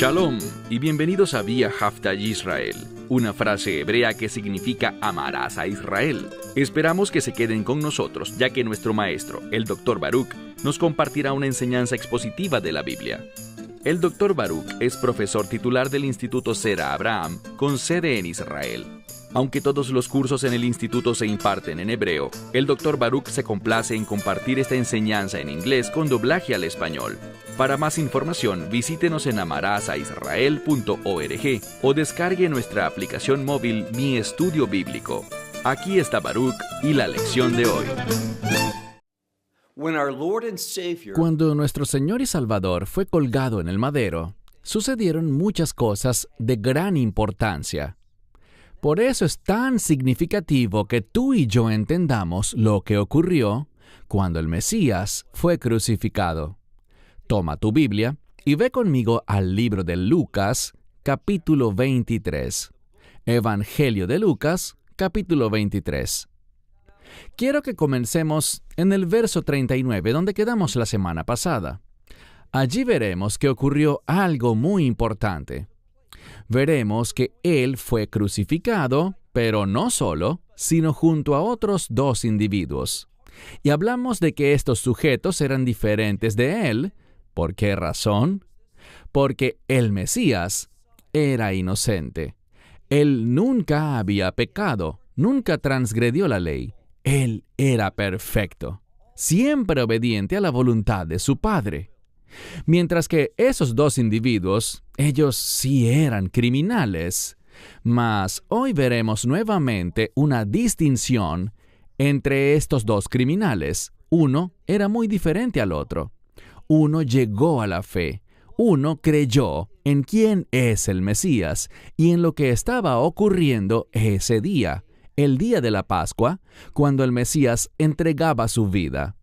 Shalom y bienvenidos a Vía Hafta Yisrael, una frase hebrea que significa amarás a Israel. Esperamos que se queden con nosotros, ya que nuestro maestro, el Dr. Baruch, nos compartirá una enseñanza expositiva de la Biblia. El Dr. Baruch es profesor titular del Instituto Sera Abraham, con sede en Israel. Aunque todos los cursos en el instituto se imparten en hebreo, el Dr. Baruch se complace en compartir esta enseñanza en inglés con doblaje al español. Para más información, visítenos en amarasaisrael.org o descargue nuestra aplicación móvil Mi Estudio Bíblico. Aquí está Baruch y la lección de hoy. Cuando nuestro Señor y Salvador fue colgado en el madero, sucedieron muchas cosas de gran importancia. Por eso es tan significativo que tú y yo entendamos lo que ocurrió cuando el Mesías fue crucificado. Toma tu Biblia y ve conmigo al libro de Lucas, capítulo 23. Evangelio de Lucas, capítulo 23. Quiero que comencemos en el verso 39, donde quedamos la semana pasada. Allí veremos que ocurrió algo muy importante. Veremos que Él fue crucificado, pero no solo, sino junto a otros dos individuos. Y hablamos de que estos sujetos eran diferentes de Él. ¿Por qué razón? Porque el Mesías era inocente. Él nunca había pecado, nunca transgredió la ley. Él era perfecto, siempre obediente a la voluntad de su Padre. Mientras que esos dos individuos, ellos sí eran criminales. Mas hoy veremos nuevamente una distinción entre estos dos criminales. Uno era muy diferente al otro. Uno llegó a la fe. Uno creyó en quién es el Mesías y en lo que estaba ocurriendo ese día, el día de la Pascua, cuando el Mesías entregaba su vida.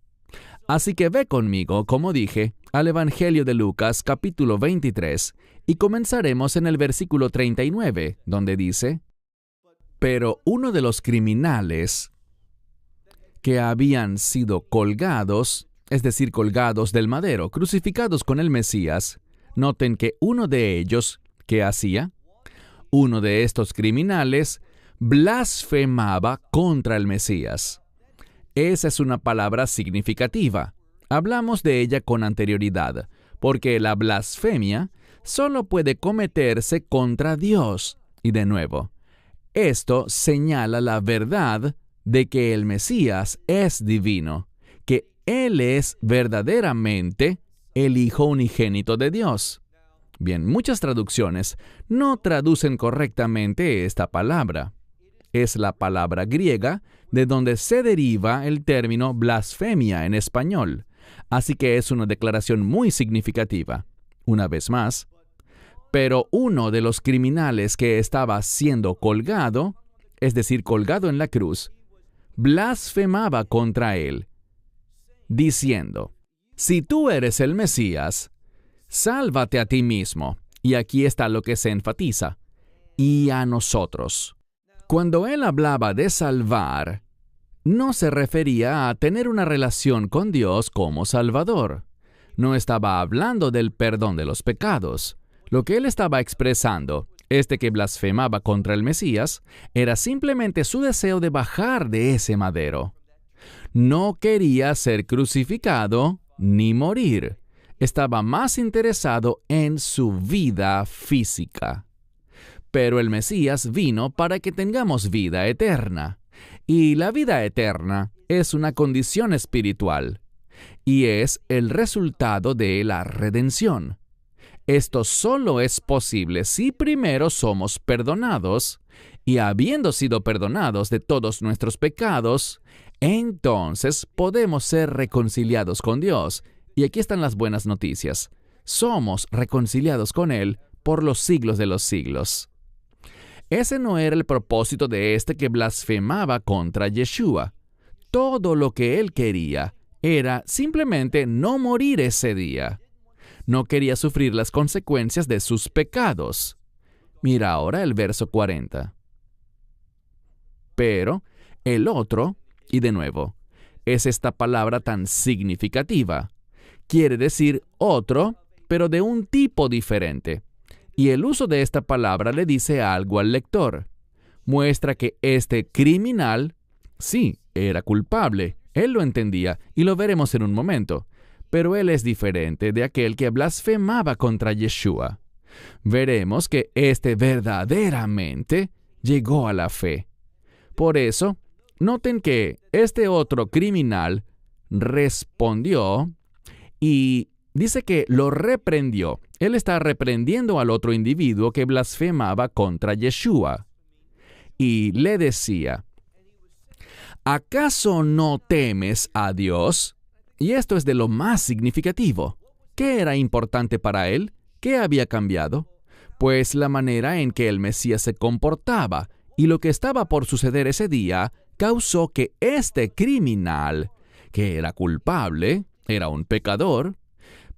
Así que ve conmigo, como dije, al Evangelio de Lucas, capítulo 23, y comenzaremos en el versículo 39, donde dice: Pero uno de los criminales que habían sido colgados, es decir, colgados del madero, crucificados con el Mesías, noten que uno de ellos, ¿qué hacía? Uno de estos criminales blasfemaba contra el Mesías. Esa es una palabra significativa. Hablamos de ella con anterioridad, porque la blasfemia solo puede cometerse contra Dios. Y de nuevo, esto señala la verdad de que el Mesías es divino, que Él es verdaderamente el Hijo unigénito de Dios. Bien, muchas traducciones no traducen correctamente esta palabra. Es la palabra griega de donde se deriva el término blasfemia en español. Así que es una declaración muy significativa. Una vez más, pero uno de los criminales que estaba siendo colgado, es decir, colgado en la cruz, blasfemaba contra él, diciendo: Si tú eres el Mesías, sálvate a ti mismo. Y aquí está lo que se enfatiza: y a nosotros. Cuando él hablaba de salvar, no se refería a tener una relación con Dios como Salvador. No estaba hablando del perdón de los pecados. Lo que él estaba expresando, que blasfemaba contra el Mesías, era simplemente su deseo de bajar de ese madero. No quería ser crucificado ni morir. Estaba más interesado en su vida física. Pero el Mesías vino para que tengamos vida eterna. Y la vida eterna es una condición espiritual. Y es el resultado de la redención. Esto solo es posible si primero somos perdonados, y habiendo sido perdonados de todos nuestros pecados, entonces podemos ser reconciliados con Dios. Y aquí están las buenas noticias. Somos reconciliados con Él por los siglos de los siglos. Ese no era el propósito de que blasfemaba contra Yeshua. Todo lo que él quería era simplemente no morir ese día. No quería sufrir las consecuencias de sus pecados. Mira ahora el verso 40. Pero el otro, y de nuevo, es esta palabra tan significativa. Quiere decir otro, pero de un tipo diferente. Y el uso de esta palabra le dice algo al lector. Muestra que este criminal, sí, era culpable. Él lo entendía y lo veremos en un momento. Pero él es diferente de aquel que blasfemaba contra Yeshua. Veremos que este verdaderamente llegó a la fe. Por eso, noten que este otro criminal respondió y dice que lo reprendió. Él está reprendiendo al otro individuo que blasfemaba contra Yeshua. Y le decía, ¿acaso no temes a Dios? Y esto es de lo más significativo. ¿Qué era importante para él? ¿Qué había cambiado? Pues la manera en que el Mesías se comportaba y lo que estaba por suceder ese día causó que este criminal, que era culpable, era un pecador,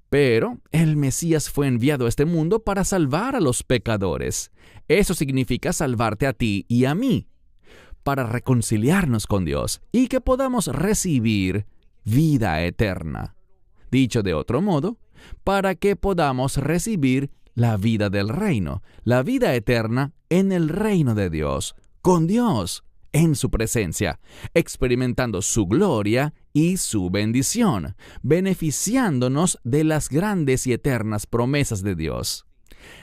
pero el Mesías fue enviado a este mundo para salvar a los pecadores. Eso significa salvarte a ti y a mí, para reconciliarnos con Dios y que podamos recibir vida eterna. Dicho de otro modo, para que podamos recibir la vida del reino, la vida eterna en el reino de Dios, con Dios, en su presencia, experimentando su gloria y su bendición, beneficiándonos de las grandes y eternas promesas de Dios.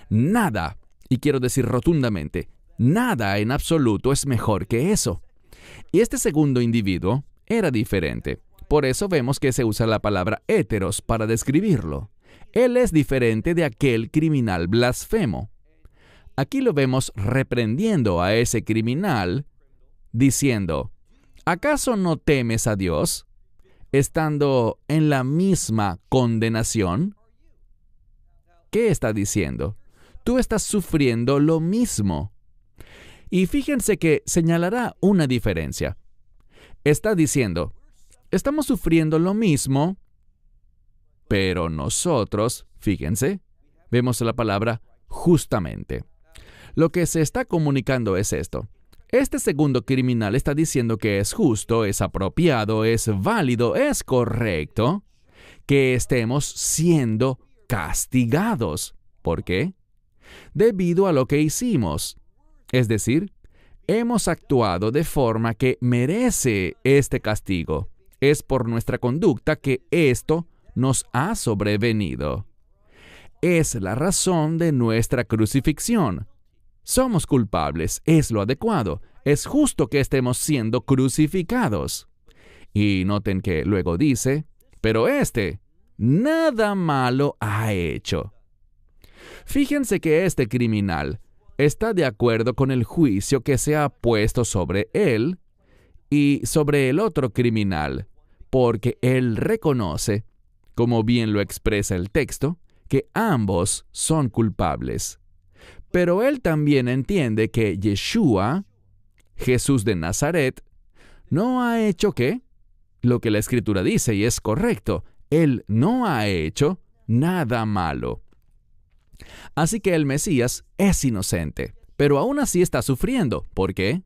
Nada, y quiero decir rotundamente, nada en absoluto es mejor que eso. Y este segundo individuo era diferente. Por eso vemos que se usa la palabra héteros para describirlo. Él es diferente de aquel criminal blasfemo. Aquí lo vemos reprendiendo a ese criminal, diciendo, ¿acaso no temes a Dios, estando en la misma condenación? ¿Qué está diciendo? Tú estás sufriendo lo mismo. Y fíjense que señalará una diferencia. Está diciendo, estamos sufriendo lo mismo, pero nosotros, fíjense, vemos la palabra justamente. Lo que se está comunicando es esto. Este segundo criminal está diciendo que es justo, es apropiado, es válido, es correcto que estemos siendo castigados. ¿Por qué? Debido a lo que hicimos. Es decir, hemos actuado de forma que merece este castigo. Es por nuestra conducta que esto nos ha sobrevenido. Es la razón de nuestra crucifixión. Somos culpables, es lo adecuado, es justo que estemos siendo crucificados. Y noten que luego dice, pero este nada malo ha hecho. Fíjense que este criminal está de acuerdo con el juicio que se ha puesto sobre él y sobre el otro criminal, porque él reconoce, como bien lo expresa el texto, que ambos son culpables. Pero él también entiende que Yeshua, Jesús de Nazaret, no ha hecho ¿qué? Lo que la Escritura dice, y es correcto. Él no ha hecho nada malo. Así que el Mesías es inocente, pero aún así está sufriendo. ¿Por qué?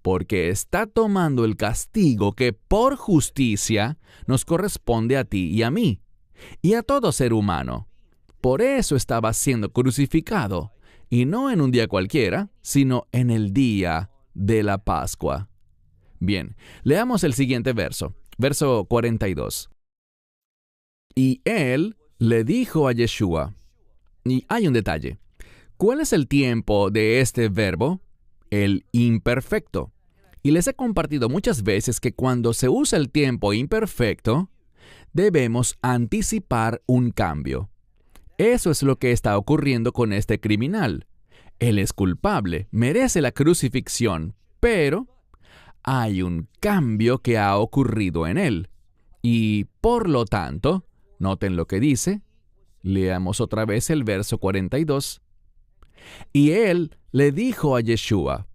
Porque está tomando el castigo que por justicia nos corresponde a ti y a mí, y a todo ser humano. Por eso estaba siendo crucificado, y no en un día cualquiera, sino en el día de la Pascua. Bien, leamos el siguiente verso, verso 42. Y él le dijo a Yeshua, y hay un detalle. ¿Cuál es el tiempo de este verbo? El imperfecto. Y les he compartido muchas veces que cuando se usa el tiempo imperfecto, debemos anticipar un cambio. Eso es lo que está ocurriendo con este criminal. Él es culpable, merece la crucifixión, pero hay un cambio que ha ocurrido en él. Y por lo tanto, noten lo que dice. Leamos otra vez el verso 42. Y él le dijo a Yeshua,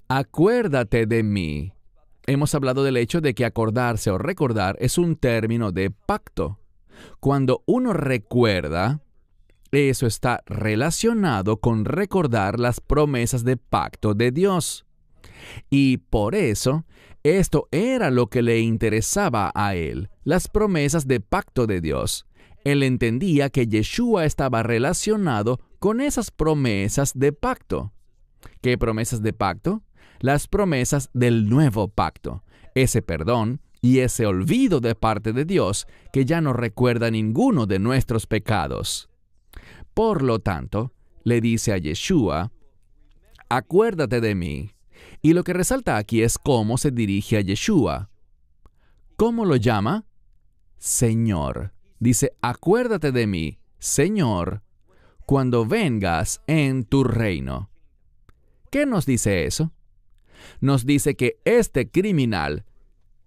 acuérdate de mí. Hemos hablado del hecho de que acordarse o recordar es un término de pacto. Cuando uno recuerda, eso está relacionado con recordar las promesas de pacto de Dios. Y por eso, esto era lo que le interesaba a él, las promesas de pacto de Dios. Él entendía que Yeshua estaba relacionado con esas promesas de pacto. ¿Qué promesas de pacto? Las promesas del nuevo pacto, ese perdón y ese olvido de parte de Dios que ya no recuerda ninguno de nuestros pecados. Por lo tanto, le dice a Yeshua, acuérdate de mí. Y lo que resalta aquí es cómo se dirige a Yeshua. ¿Cómo lo llama? Señor. Dice, acuérdate de mí, Señor, cuando vengas en tu reino. ¿Qué nos dice eso? Nos dice que este criminal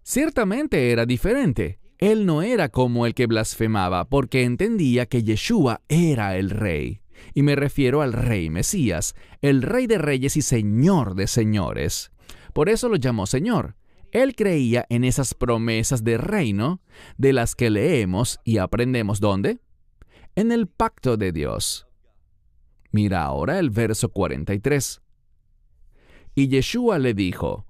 ciertamente era diferente. Él no era como el que blasfemaba porque entendía que Yeshua era el Rey. Y me refiero al Rey Mesías, el Rey de Reyes y Señor de Señores. Por eso lo llamó Señor. Él creía en esas promesas de reino de las que leemos y aprendemos ¿dónde? En el pacto de Dios. Mira ahora el verso 43. Y Yeshua le dijo,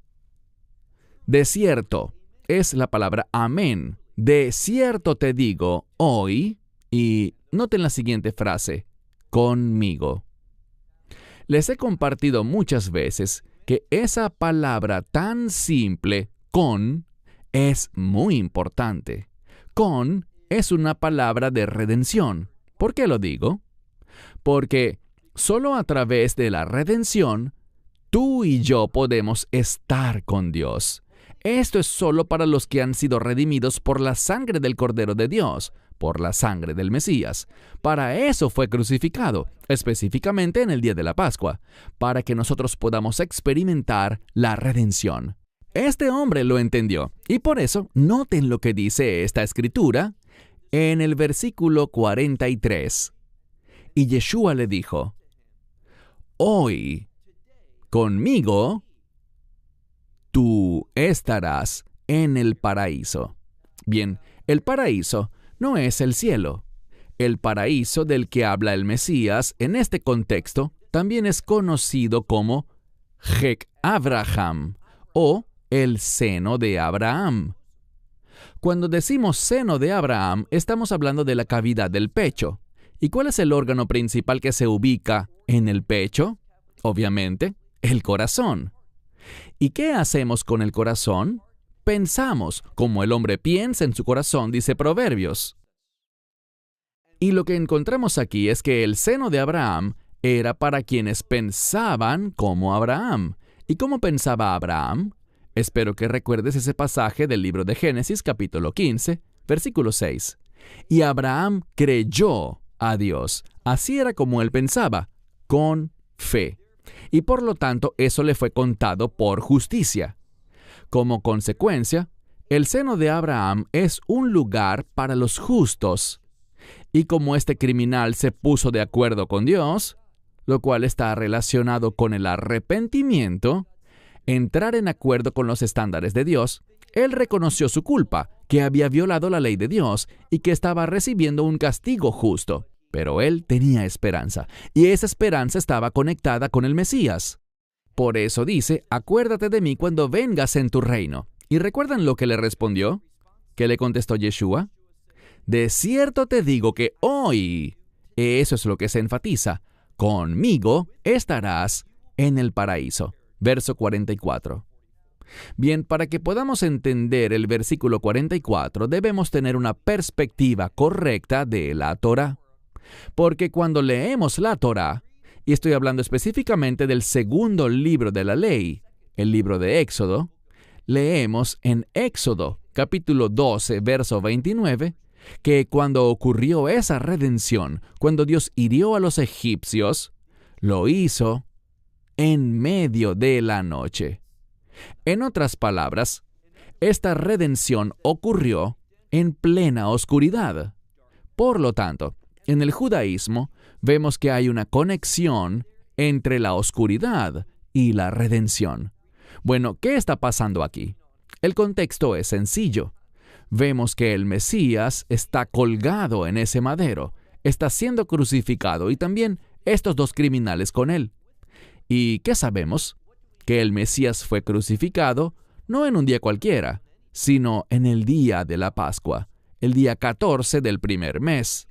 de cierto, es la palabra amén, de cierto te digo hoy, y noten la siguiente frase, conmigo. Les he compartido muchas veces que esa palabra tan simple, con, es muy importante. Con es una palabra de redención. ¿Por qué lo digo? Porque solo a través de la redención, tú y yo podemos estar con Dios. Esto es solo para los que han sido redimidos por la sangre del Cordero de Dios, por la sangre del Mesías. Para eso fue crucificado, específicamente en el día de la Pascua, para que nosotros podamos experimentar la redención. Este hombre lo entendió, y por eso noten lo que dice esta escritura en el versículo 43. Y Yeshua le dijo, hoy, conmigo, tú estarás en el paraíso. Bien, el paraíso no es el cielo. El paraíso del que habla el Mesías en este contexto también es conocido como Hek Abraham o el seno de Abraham. Cuando decimos seno de Abraham, estamos hablando de la cavidad del pecho. ¿Y cuál es el órgano principal que se ubica en el pecho? Obviamente, el corazón. ¿Y qué hacemos con el corazón? Pensamos, como el hombre piensa en su corazón, dice Proverbios. Y lo que encontramos aquí es que el seno de Abraham era para quienes pensaban como Abraham. ¿Y cómo pensaba Abraham? Espero que recuerdes ese pasaje del libro de Génesis, capítulo 15, versículo 6. Y Abraham creyó a Dios. Así era como él pensaba, con fe. Y por lo tanto, eso le fue contado por justicia. Como consecuencia, el seno de Abraham es un lugar para los justos. Y como este criminal se puso de acuerdo con Dios, lo cual está relacionado con el arrepentimiento, entrar en acuerdo con los estándares de Dios, él reconoció su culpa, que había violado la ley de Dios y que estaba recibiendo un castigo justo. Pero él tenía esperanza, y esa esperanza estaba conectada con el Mesías. Por eso dice, acuérdate de mí cuando vengas en tu reino. ¿Y recuerdan lo que le respondió? ¿Qué le contestó Yeshua? De cierto te digo que hoy, eso es lo que se enfatiza, conmigo estarás en el paraíso. Verso 44. Bien, para que podamos entender el versículo 44, debemos tener una perspectiva correcta de la Torá. Porque cuando leemos la Torá, y estoy hablando específicamente del segundo libro de la ley, el libro de Éxodo, leemos en Éxodo, capítulo 12, verso 29, que cuando ocurrió esa redención, cuando Dios hirió a los egipcios, lo hizo en medio de la noche. En otras palabras, esta redención ocurrió en plena oscuridad. Por lo tanto, en el judaísmo vemos que hay una conexión entre la oscuridad y la redención. Bueno, ¿qué está pasando aquí? El contexto es sencillo. Vemos que el Mesías está colgado en ese madero, está siendo crucificado y también estos dos criminales con él. ¿Y qué sabemos? Que el Mesías fue crucificado no en un día cualquiera, sino en el día de la Pascua, el día 14 del primer mes.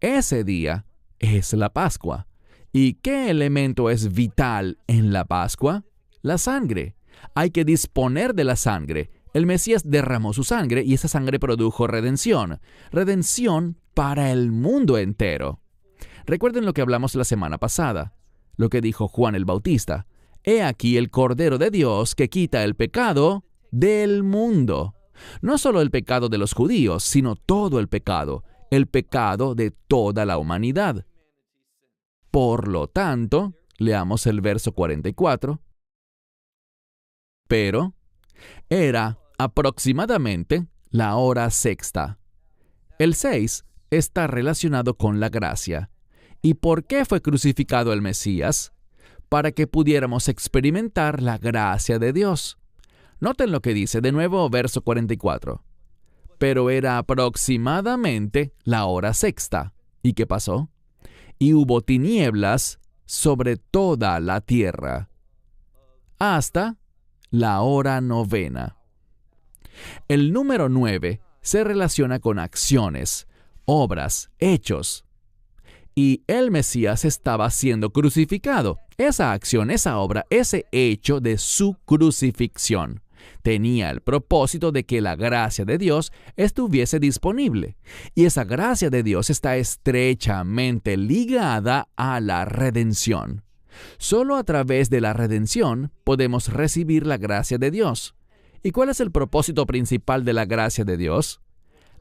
Ese día es la Pascua. ¿Y qué elemento es vital en la Pascua? La sangre. Hay que disponer de la sangre. El Mesías derramó su sangre y esa sangre produjo redención. Redención para el mundo entero. Recuerden lo que hablamos la semana pasada, lo que dijo Juan el Bautista. He aquí el Cordero de Dios que quita el pecado del mundo. No solo el pecado de los judíos, sino todo el pecado de toda la humanidad. Por lo tanto, leamos el verso 44. Pero era aproximadamente la hora sexta. El 6 está relacionado con la gracia. ¿Y por qué fue crucificado el Mesías? Para que pudiéramos experimentar la gracia de Dios. Noten lo que dice de nuevo, verso 44. Pero era aproximadamente la hora sexta. ¿Y qué pasó? Y hubo tinieblas sobre toda la tierra, hasta la hora novena. El número 9 se relaciona con acciones, obras, hechos. Y el Mesías estaba siendo crucificado. Esa acción, esa obra, ese hecho de su crucifixión tenía el propósito de que la gracia de Dios estuviese disponible. Y esa gracia de Dios está estrechamente ligada a la redención. Solo a través de la redención podemos recibir la gracia de Dios. ¿Y cuál es el propósito principal de la gracia de Dios?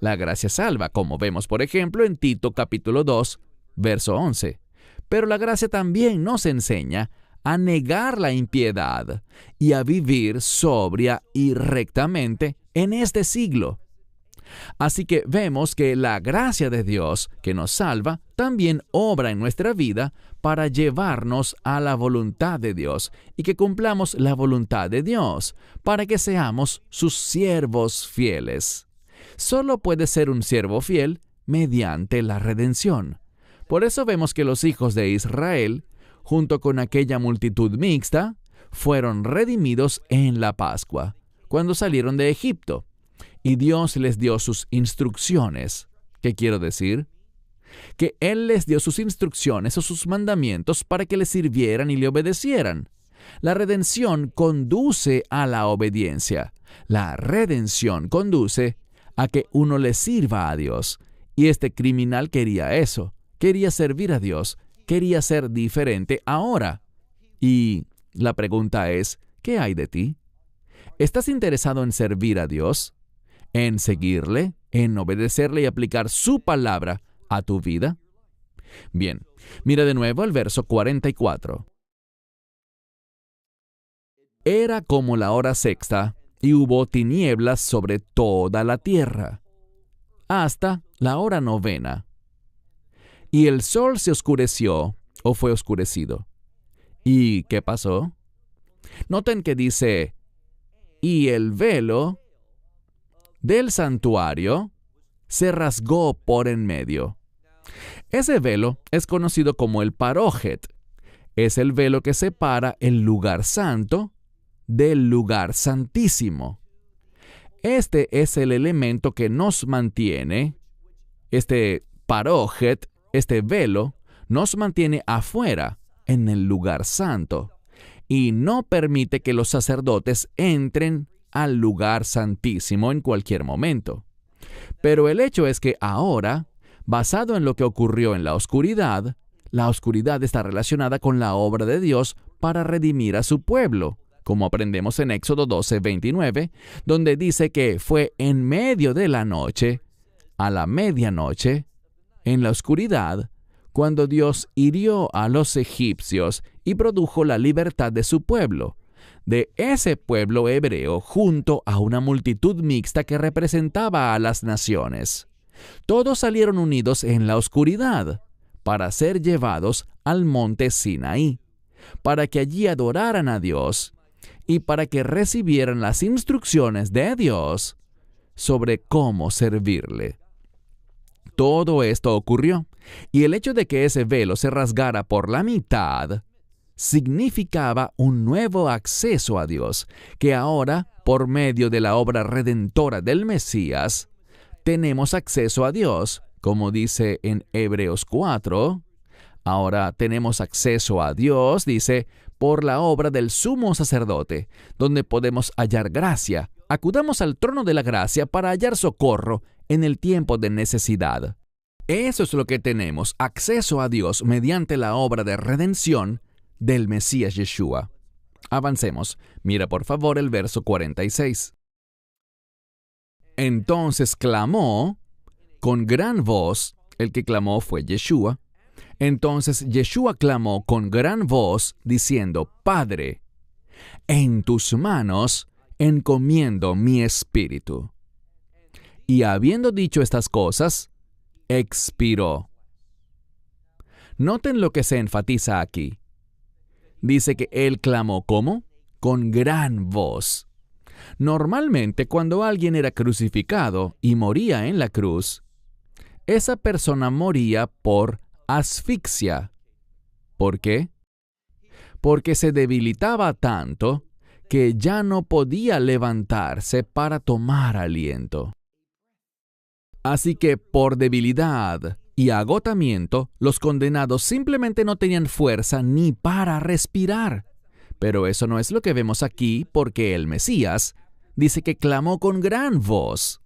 La gracia salva, como vemos por ejemplo en Tito capítulo 2, verso 11. Pero la gracia también nos enseña a negar la impiedad y a vivir sobria y rectamente en este siglo. Así que vemos que la gracia de Dios que nos salva también obra en nuestra vida para llevarnos a la voluntad de Dios y que cumplamos la voluntad de Dios para que seamos sus siervos fieles. Solo puede ser un siervo fiel mediante la redención. Por eso vemos que los hijos de Israel, junto con aquella multitud mixta, fueron redimidos en la Pascua, cuando salieron de Egipto. Y Dios les dio sus instrucciones. ¿Qué quiero decir? Que Él les dio sus instrucciones o sus mandamientos para que le sirvieran y le obedecieran. La redención conduce a la obediencia. La redención conduce a que uno le sirva a Dios. Y este criminal quería eso. Quería servir a Dios. Quería ser diferente ahora. Y la pregunta es, ¿qué hay de ti? ¿Estás interesado en servir a Dios? ¿En seguirle? ¿En obedecerle y aplicar su palabra a tu vida? Bien, mira de nuevo el verso 44. Era como la hora sexta, y hubo tinieblas sobre toda la tierra, hasta la hora novena. Y el sol se oscureció, o fue oscurecido. ¿Y qué pasó? Noten que dice, y el velo del santuario se rasgó por en medio. Ese velo es conocido como el parójet. Es el velo que separa el lugar santo del lugar santísimo. Este es el elemento que nos mantiene, este parójet, este velo, nos mantiene afuera, en el lugar santo, y no permite que los sacerdotes entren al lugar santísimo en cualquier momento. Pero el hecho es que ahora, basado en lo que ocurrió en la oscuridad está relacionada con la obra de Dios para redimir a su pueblo, como aprendemos en Éxodo 12:29, donde dice que fue en medio de la noche, a la medianoche, en la oscuridad, cuando Dios hirió a los egipcios y produjo la libertad de su pueblo, de ese pueblo hebreo junto a una multitud mixta que representaba a las naciones. Todos salieron unidos en la oscuridad para ser llevados al monte Sinaí, para que allí adoraran a Dios y para que recibieran las instrucciones de Dios sobre cómo servirle. Todo esto ocurrió, y el hecho de que ese velo se rasgara por la mitad significaba un nuevo acceso a Dios, que ahora, por medio de la obra redentora del Mesías, tenemos acceso a Dios, como dice en Hebreos 4, Ahora tenemos acceso a Dios, dice, por la obra del sumo sacerdote, donde podemos hallar gracia. Acudamos al trono de la gracia para hallar socorro en el tiempo de necesidad. Eso es lo que tenemos, acceso a Dios mediante la obra de redención del Mesías Yeshua. Avancemos. Mira por favor el verso 46. Entonces clamó con gran voz, el que clamó fue Yeshua. Entonces Yeshua clamó con gran voz, diciendo, Padre, en tus manos encomiendo mi espíritu. Y habiendo dicho estas cosas, expiró. Noten lo que se enfatiza aquí. Dice que él clamó, ¿cómo? Con gran voz. Normalmente, cuando alguien era crucificado y moría en la cruz, esa persona moría por asfixia. ¿Por qué? Porque se debilitaba tanto que ya no podía levantarse para tomar aliento. Así que por debilidad y agotamiento, los condenados simplemente no tenían fuerza ni para respirar. Pero eso no es lo que vemos aquí, porque el Mesías dice que clamó con gran voz.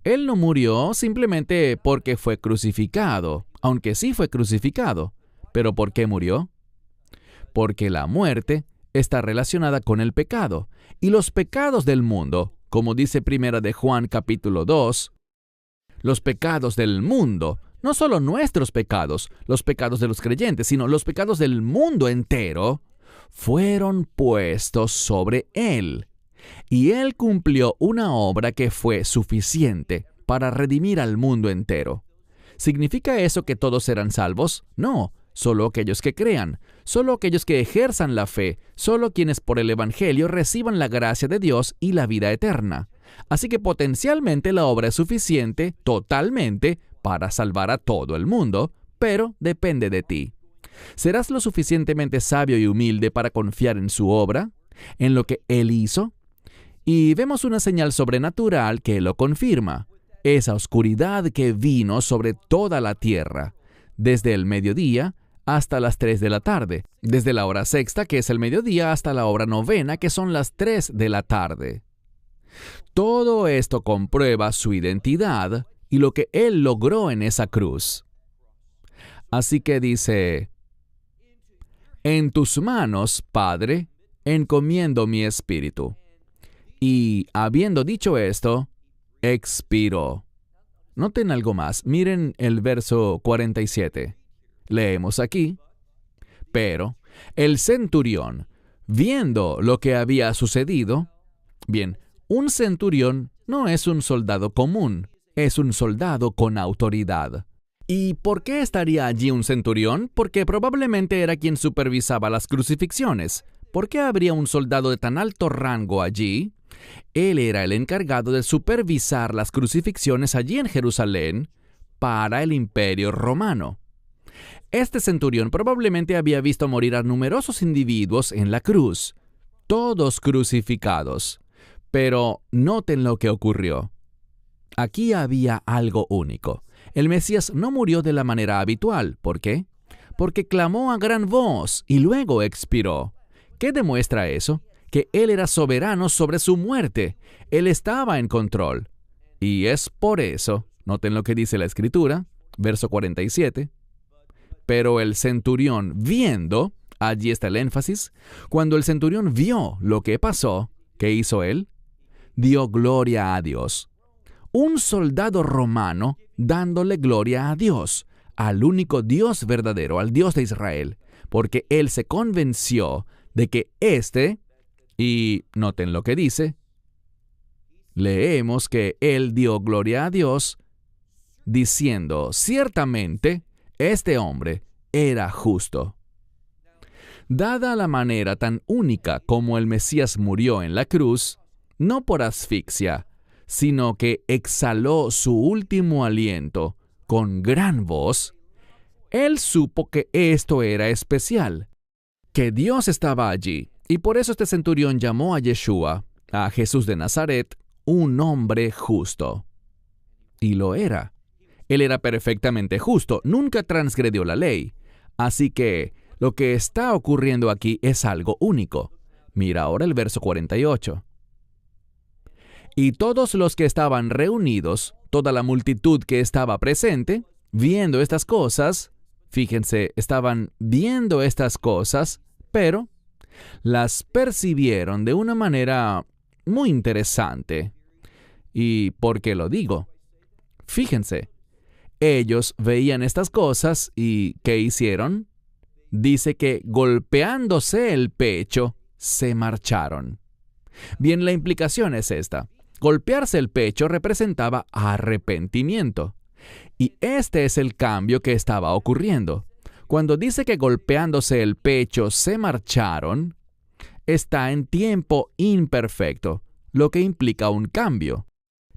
Él no murió simplemente porque fue crucificado, aunque sí fue crucificado. ¿Pero por qué murió? Porque la muerte está relacionada con el pecado, y los pecados del mundo, como dice 1 de Juan capítulo 2, los pecados del mundo, no solo nuestros pecados, los pecados de los creyentes, sino los pecados del mundo entero, fueron puestos sobre Él. Y Él cumplió una obra que fue suficiente para redimir al mundo entero. ¿Significa eso que todos serán salvos? No, solo aquellos que crean, solo aquellos que ejerzan la fe, solo quienes por el Evangelio reciban la gracia de Dios y la vida eterna. Así que potencialmente la obra es suficiente, totalmente, para salvar a todo el mundo, pero depende de ti. ¿Serás lo suficientemente sabio y humilde para confiar en su obra, en lo que Él hizo? Y vemos una señal sobrenatural que lo confirma, esa oscuridad que vino sobre toda la tierra, desde el mediodía hasta las 3 de la tarde, desde la hora sexta, que es el mediodía, hasta la hora novena, que son las 3 de la tarde. Todo esto comprueba su identidad y lo que Él logró en esa cruz. Así que dice, en tus manos, Padre, encomiendo mi espíritu. Y habiendo dicho esto, expiró. Noten algo más. Miren el verso 47. Leemos aquí. Pero el centurión, viendo lo que había sucedido, bien, un centurión no es un soldado común, es un soldado con autoridad. ¿Y por qué estaría allí un centurión? Porque probablemente era quien supervisaba las crucifixiones. ¿Por qué habría un soldado de tan alto rango allí? Él era el encargado de supervisar las crucifixiones allí en Jerusalén para el Imperio Romano. Este centurión probablemente había visto morir a numerosos individuos en la cruz, todos crucificados. Pero noten lo que ocurrió. Aquí había algo único. El Mesías no murió de la manera habitual. ¿Por qué? Porque clamó a gran voz y luego expiró. ¿Qué demuestra eso? Que Él era soberano sobre su muerte. Él estaba en control. Y es por eso, noten lo que dice la Escritura, verso 47. Pero el centurión viendo, allí está el énfasis, cuando el centurión vio lo que pasó, ¿qué hizo él? Dio gloria a Dios. Un soldado romano dándole gloria a Dios, al único Dios verdadero, al Dios de Israel, porque él se convenció de que y noten lo que dice, leemos que él dio gloria a Dios, diciendo, ciertamente, este hombre era justo. Dada la manera tan única como el Mesías murió en la cruz, no por asfixia, sino que exhaló su último aliento con gran voz, él supo que esto era especial, que Dios estaba allí, y por eso este centurión llamó a Yeshua, a Jesús de Nazaret, un hombre justo. Y lo era. Él era perfectamente justo, nunca transgredió la ley. Así que lo que está ocurriendo aquí es algo único. Mira ahora el verso 48. Y todos los que estaban reunidos, toda la multitud que estaba presente, viendo estas cosas, fíjense, estaban viendo estas cosas, pero las percibieron de una manera muy interesante. ¿Y por qué lo digo? Fíjense, ellos veían estas cosas y ¿qué hicieron? Dice que golpeándose el pecho, se marcharon. Bien, la implicación es esta. Golpearse el pecho representaba arrepentimiento. Y este es el cambio que estaba ocurriendo. Cuando dice que golpeándose el pecho se marcharon, está en tiempo imperfecto, lo que implica un cambio.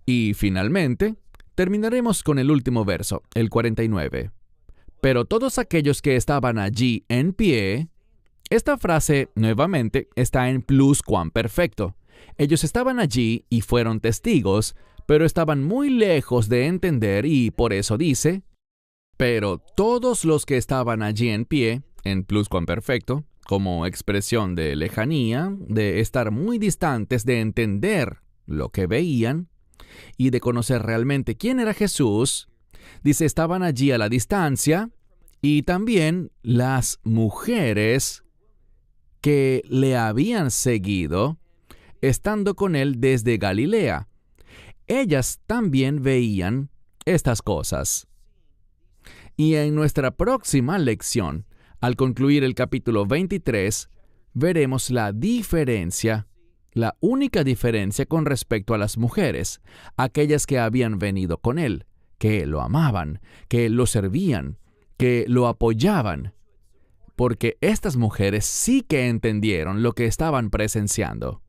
Y finalmente, terminaremos con el último verso, el 49. Pero todos aquellos que estaban allí en pie, esta frase nuevamente está en pluscuamperfecto. Ellos estaban allí y fueron testigos, pero estaban muy lejos de entender y por eso dice, pero todos los que estaban allí en pie, en pluscuamperfecto, como expresión de lejanía, de estar muy distantes de entender lo que veían y de conocer realmente quién era Jesús, dice, estaban allí a la distancia y también las mujeres que le habían seguido, estando con él desde Galilea. Ellas también veían estas cosas. Y en nuestra próxima lección, al concluir el capítulo 23, veremos la diferencia, la única diferencia con respecto a las mujeres, aquellas que habían venido con él, que lo amaban, que lo servían, que lo apoyaban, porque estas mujeres sí que entendieron lo que estaban presenciando.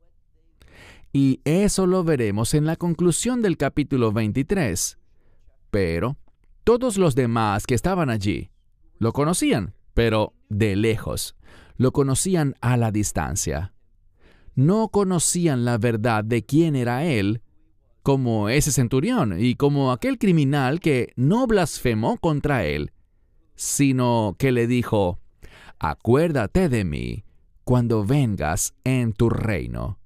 Y eso lo veremos en la conclusión del capítulo 23. Pero todos los demás que estaban allí lo conocían, pero de lejos. Lo conocían a la distancia. No conocían la verdad de quién era él, como ese centurión y como aquel criminal que no blasfemó contra él, sino que le dijo, «Acuérdate de mí cuando vengas en tu reino».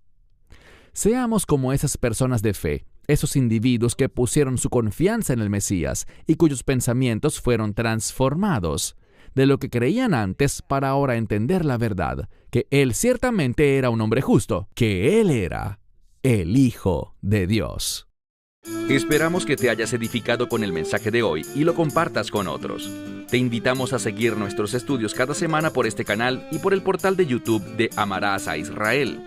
Seamos como esas personas de fe, esos individuos que pusieron su confianza en el Mesías y cuyos pensamientos fueron transformados de lo que creían antes para ahora entender la verdad, que Él ciertamente era un hombre justo, que Él era el Hijo de Dios. Esperamos que te hayas edificado con el mensaje de hoy y lo compartas con otros. Te invitamos a seguir nuestros estudios cada semana por este canal y por el portal de YouTube de Amarás a Israel.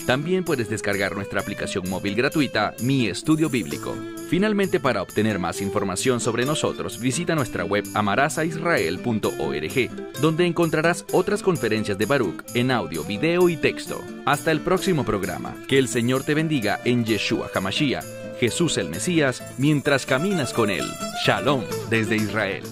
También puedes descargar nuestra aplicación móvil gratuita, Mi Estudio Bíblico. Finalmente, para obtener más información sobre nosotros, visita nuestra web amarasaisrael.org, donde encontrarás otras conferencias de Baruch en audio, video y texto. Hasta el próximo programa. Que el Señor te bendiga en Yeshua HaMashiach, Jesús el Mesías, mientras caminas con Él. Shalom desde Israel.